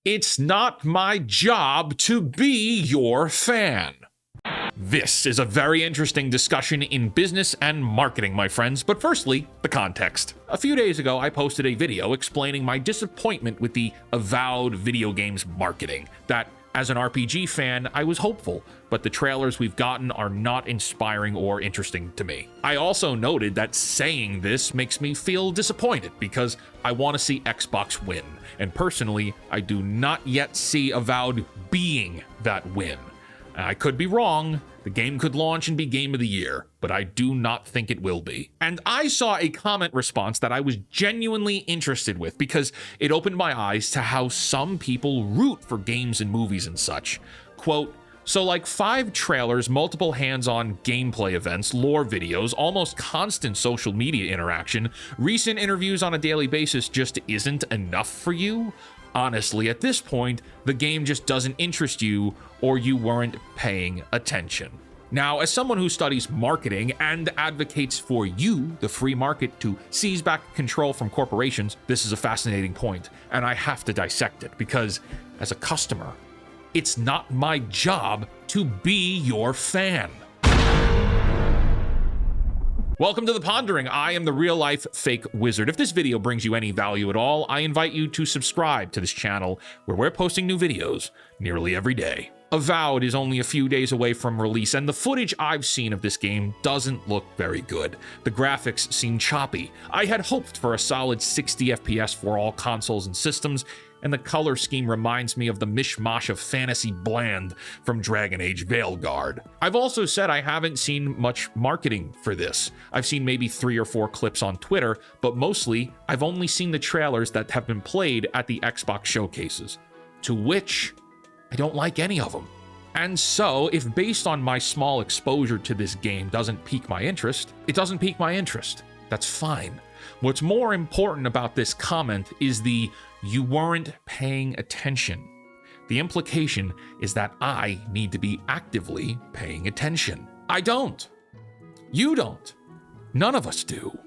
It's not my job to be your fan. This is a very interesting discussion in business and marketing, my friends, but firstly, the context. A few days ago, I posted a video explaining my disappointment with the Avowed video games marketing. That, as an RPG fan, I was hopeful, but the trailers we've gotten are not inspiring or interesting to me. I also noted that saying this makes me feel disappointed because I want to see Xbox win, and personally, I do not yet see Avowed being that win. I could be wrong, the game could launch and be Game of the Year, but I do not think it will be. And I saw a comment response that I was genuinely interested with because it opened my eyes to how some people root for games and movies and such. Quote, "So like 5 trailers, multiple hands-on gameplay events, lore videos, almost constant social media interaction, recent interviews on a daily basis just isn't enough for you? Honestly, at this point, the game just doesn't interest you or you weren't paying attention." Now, as someone who studies marketing and advocates for you, the free market, to seize back control from corporations, this is a fascinating point, and I have to dissect it because, as a customer, it's not my job to be your fan. Welcome to The Pondering. I am the real-life fake wizard. If this video brings you any value at all, I invite you to subscribe to this channel where we're posting new videos nearly every day. Avowed is only a few days away from release, and the footage I've seen of this game doesn't look very good. The graphics seem choppy. I had hoped for a solid 60 FPS for all consoles and systems, and the color scheme reminds me of the mishmash of fantasy bland from Dragon Age Veilguard. I've also said I haven't seen much marketing for this. I've seen maybe 3 or 4 clips on Twitter, but mostly I've only seen the trailers that have been played at the Xbox showcases, to which I don't like any of them. And so, if based on my small exposure to this game doesn't pique my interest, it doesn't pique my interest. That's fine. What's more important about this comment is the "you weren't paying attention." The implication is that I need to be actively paying attention. I don't. You don't. None of us do.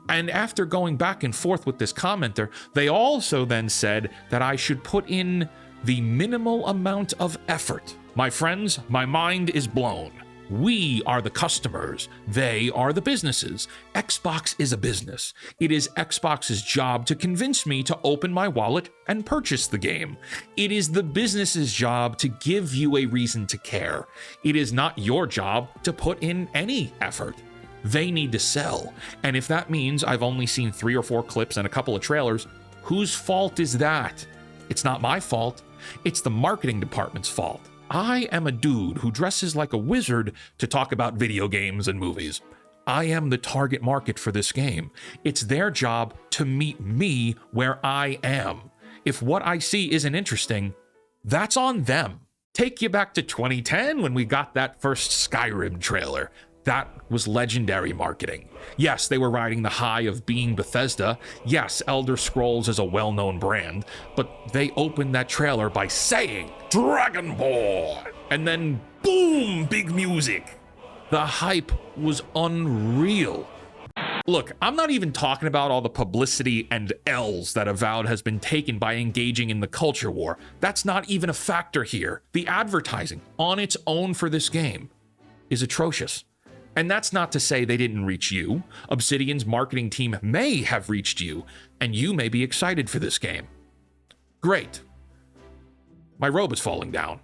And after going back and forth with this commenter, they also then said that I should put in the minimal amount of effort. My friends, my mind is blown. We are the customers. They are the businesses. Xbox is a business. It is Xbox's job to convince me to open my wallet and purchase the game. It is the business's job to give you a reason to care. It is not your job to put in any effort. They need to sell. And if that means I've only seen 3 or 4 clips and a couple of trailers, whose fault is that? It's not my fault. It's the marketing department's fault. I am a dude who dresses like a wizard to talk about video games and movies. I am the target market for this game. It's their job to meet me where I am. If what I see isn't interesting, that's on them. Take you back to 2010 when we got that first Skyrim trailer. That was legendary marketing. Yes, they were riding the high of being Bethesda. Yes, Elder Scrolls is a well-known brand, but they opened that trailer by saying, "Dragonborn!" And then, boom, big music. The hype was unreal. Look, I'm not even talking about all the publicity and L's that Avowed has been taken by engaging in the culture war. That's not even a factor here. The advertising on its own for this game is atrocious. And that's not to say they didn't reach you. Obsidian's marketing team may have reached you, and you may be excited for this game. Great. My robe is falling down.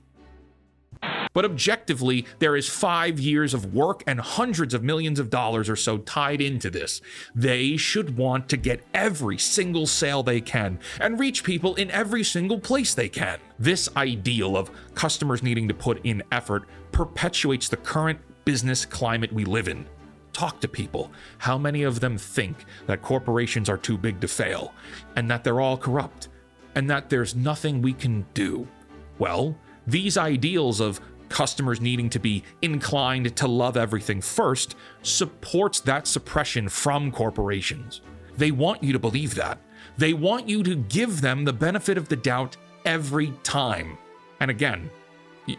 But objectively, there is 5 years of work and hundreds of millions of dollars or so tied into this. They should want to get every single sale they can and reach people in every single place they can. This ideal of customers needing to put in effort perpetuates the current business climate we live in. Talk to people. How many of them think that corporations are too big to fail, and that they're all corrupt, and that there's nothing we can do? Well, these ideals of customers needing to be inclined to love everything first supports that suppression from corporations. They want you to believe that. They want you to give them the benefit of the doubt every time. And again,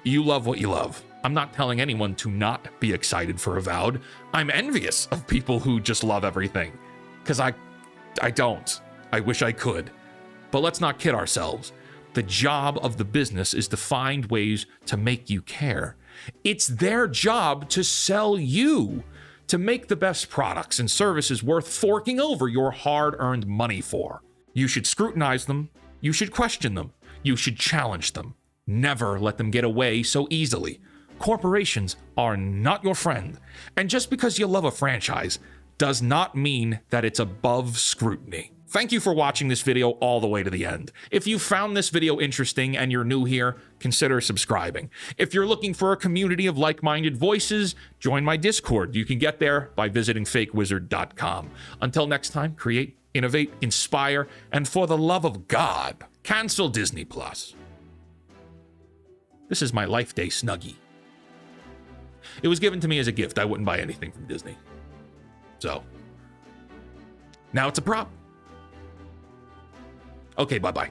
you love what you love. I'm not telling anyone to not be excited for Avowed. I'm envious of people who just love everything, because I don't. I wish I could. But let's not kid ourselves. The job of the business is to find ways to make you care. It's their job to sell you, to make the best products and services worth forking over your hard-earned money for. You should scrutinize them. You should question them. You should challenge them. Never let them get away so easily. Corporations are not your friend. And just because you love a franchise does not mean that it's above scrutiny. Thank you for watching this video all the way to the end. If you found this video interesting and you're new here, consider subscribing. If you're looking for a community of like-minded voices, join my Discord. You can get there by visiting fakewizard.com. Until next time, create, innovate, inspire, and for the love of God, cancel Disney+. This is my Life Day Snuggie. It was given to me as a gift. I wouldn't buy anything from Disney. So, now it's a prop. Okay, bye-bye.